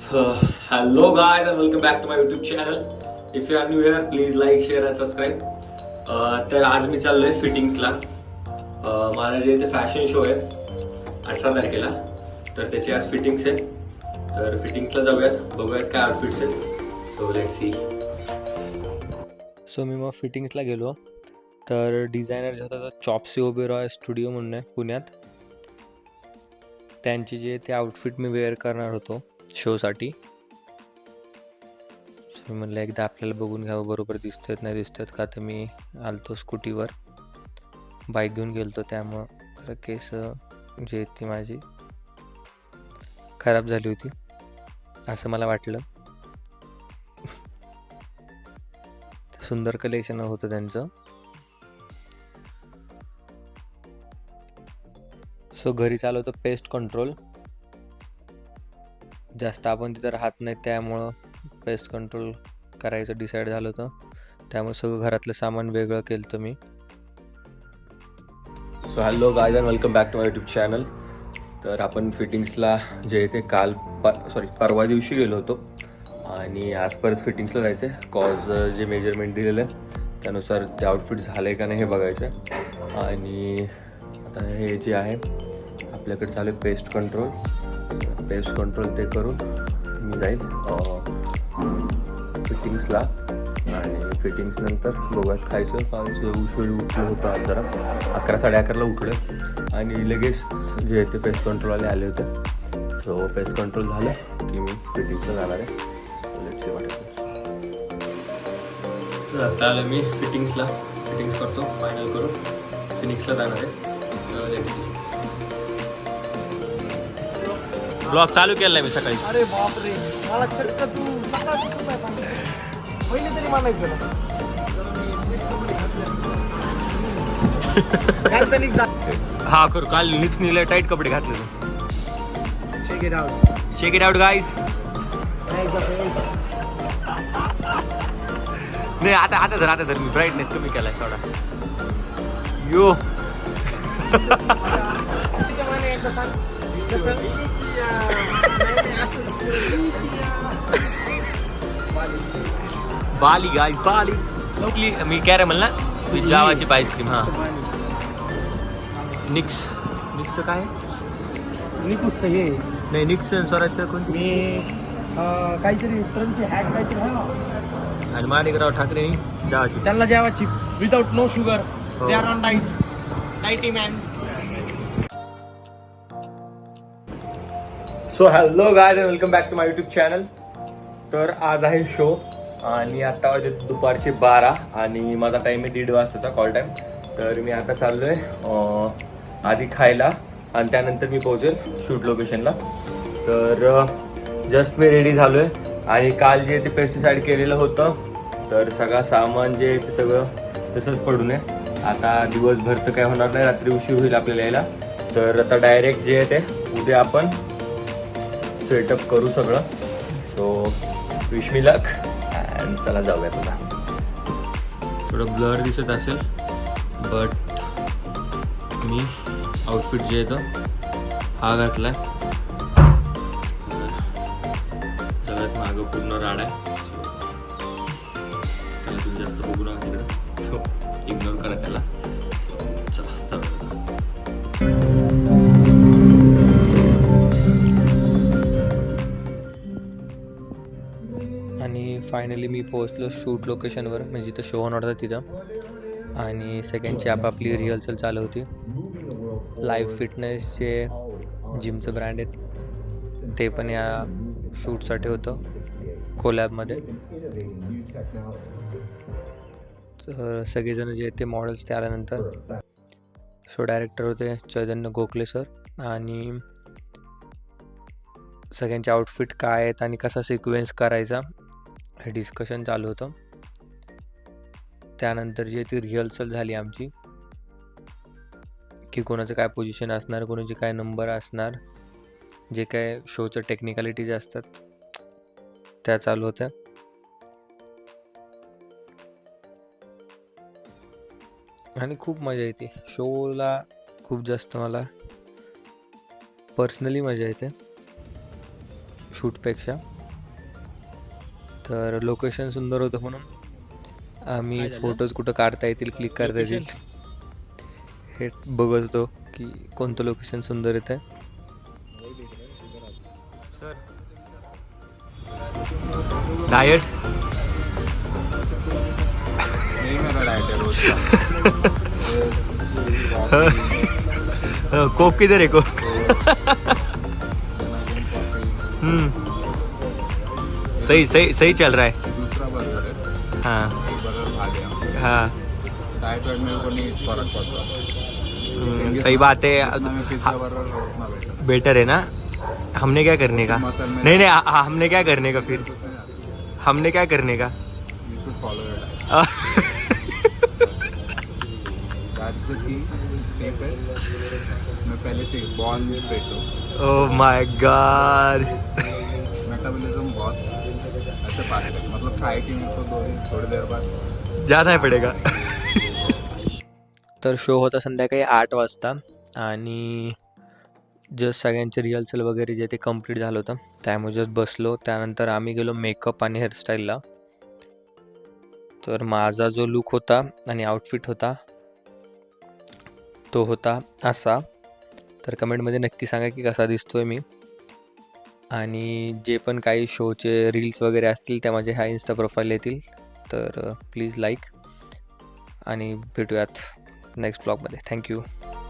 Hello guys and welcome back to my YouTube channel. If you are new here, please like, share and subscribe. तर आज मी चाललोय फिटिंग्सला. माझा जे इथे fashion show आहे 18 तारखेला, तर त्याची आज फिटिंग्स आहे. तर फिटिंग्सला जाऊयात, बघूयात काय आउटफिट्स आहेत. So let's see. मी मग फिटिंग्सला गेलो. तर डिझायनर जे होता चॉप्सी ओबेरॉय स्टुडिओ म्हणून आहे पुण्यात. त्यांची जे ते आउटफिट मी वेअर करणार होतो शोसाठी. मी म्हणलं एकदा आपल्याला बघून घ्यावं बरोबर दिसतोय नाही दिसतोय का. तर मी आलतो स्कूटीवर, बाईक घेऊन गेलतो, त्यामुळं केस जे ती माझी खराब झाली होती असं मला वाटलं. सुंदर कलेक्शन होतं त्यांचं. घरी चालवतो पेस्ट कंट्रोल. जास्त आपण तिथं राहत नाही त्यामुळं पेस्ट कंट्रोल करायचं डिसाईड झालं होतं. त्यामुळे सगळं घरातलं सामान वेगळं केलं होतं मी. So hello guys and welcome back to my YouTube channel. तर आपण फिटिंग्सला जे ते परवा दिवशी गेलो होतो आणि आज परत फिटिंग्सला जायचं आहे. कॉज जे मेजरमेंट दिलेलं आहे त्यानुसार ते आउटफिट झालं आहे का नाही हे बघायचं आहे. आणि आता हे जे आहे आपल्याकडे चालू आहे पेस्ट कंट्रोल ते करून मी जाईल फिटिंग्सला. आणि फिटिंग्स नंतर बघूयात खायचं उशीर उठलं होतं आज जरा 11-11:30 उठलं आणि लगेच जे ते पेस्ट कंट्रोलवाले आले होते. सो पेस्ट कंट्रोल झालं की मी फिटिंग्सला जाणार आहे. Let's see what happens. तर आता आलं मी फिटिंग्स करतो, फायनल करून फिनिक्सला जाणार आहे. Let's see. ब्लॉग चालू केला मी सकाळी. अरे बापरे, मला चक्क तू पहिले तरी म्हणायचं ना. हा करू. काल निक्स नीला टाईट कपडे घातले. Check it out guys. नाही आता धर मी ब्राईटनेस कमी केलाय थोडा. यो बाली गाईज, बाली मी कॅरेमल ना, जावाची आईस्क्रीम. हा निक्सचं काय निकुसचं हे नाही, निक्स स्वराजचं कोणती काहीतरी ट्रमची हॅक काहीतरी आहे. आणि माणिकराव ठाकरे जावाची. त्यांना जेवायची without no sugar. They are on diet man. So hello guys and welcome back to my YouTube channel. तर आज आहे शो आणि आता वाजले दुपारचे 12 आणि माझा टाईम आहे 1:30 वाजताचा कॉल टाईम. तर मी आता चाललो आहे आधी खायला आणि त्यानंतर मी पोहोचेल शूट लोकेशनला. तर जस्ट मी रेडी झालो आहे आणि काल जे ते पेस्टिसाईड केलेलं होतं तर सगळं सामान जे आहे ते सगळं तसंच पडून आहे. आता दिवसभर तर काय होणार नाही, रात्री उशीर होईल आपल्याला यायला. तर आता डायरेक्ट जे आहे ते उद्या आपण सेटअप करू सगळं. So wish me luck and चला जाऊयात. आता थोडं ब्लर दिसत असेल बट मी आउटफिट जे येतं हा घातलाय. सगळ्यात मागं पूर्ण राड आहे. त्याला तुम्ही जास्त बघू नका तिकडं. सो इग्नोर करा त्याला. चला जाऊयात. आणि फायनली मी पोहोचलो शूट लोकेशनवर, म्हणजे जिथं शो होणार होता तिथं. आणि सेकंडची आपापली रिहर्सल चालू होती. लाईव्ह फिटनेसचे जिमचं ब्रँड आहेत ते पण या शूटसाठी होतं कोलॅबमध्ये. तर सगळेजण जे आहेत ते मॉडेल्स ते आल्यानंतर शो डायरेक्टर होते चैतन्य गोखले सर. आणि सगळ्यांचे आउटफिट काय आहेत आणि कसा सिक्वेन्स करायचा हे डिस्कशन चालू होतं. त्यानंतर जे ती रिहर्सल झाली आमची की कोणाचं काय पोझिशन असणार, कोणाचे काय नंबर असणार, जे काय शोचं टेक्निकॅलिटीज असतात त्या चालू होत्या. आणि खूप मजा येते शोला. खूप जास्त मला पर्सनली मजा येते शूटपेक्षा. तर लोकेशन सुंदर होतं म्हणून आम्ही फोटोज कुठं काढता येतील, क्लिक करता येतील हे बघत होतो की कोणतं लोकेशन सुंदर येतं आहे. डायट कोक किधर है कोक? सही सही सही चल रहा है. दूसरा बर्गर है, हाँ बर्गर खा लिया. हाँ डाइट वाइट मेरे को नहीं फर्क पड़ता. सही बात है. जितना मैं पिज्जा बर्गर उतना बेटर है. बेटर है ना. हमने क्या करने का? मसल में नहीं नहीं हमने क्या करने का फिर? हमने क्या करने का? You should follow your diet. That's the key step है. मैं पहले से बॉर्न फिट हूँ. Oh my God. मेटाबॉलिज्म बहुत ऐसे फास्ट है, मतलब खाए कि मेरे को थोड़ी देर बाद जाना है पडेगा. तर शो होता संध्याकाळी 8 वाजता आणि जस्ट सगळ्यांचे रिहर्सल वगैरे जे ते कंप्लीट झालं होतं, त्यामुळे जस्ट बसलो. त्यानंतर आम्ही गेलो मेकअप आणि हेअरस्टाईलला. तर माझा जो लुक होता आणि आउटफिट होता तो होता असा. तर कमेंटमध्ये नक्की सांगा की कसा दिसतोय मी. आणि जे पण काही शोचे रील्स वगैरे असतील त्या माझ्या ह्या इन्स्टा प्रोफाईल येतील. तर प्लीज लाईक आणि भेटूयात नेक्स्ट ब्लॉगमध्ये. थँक्यू.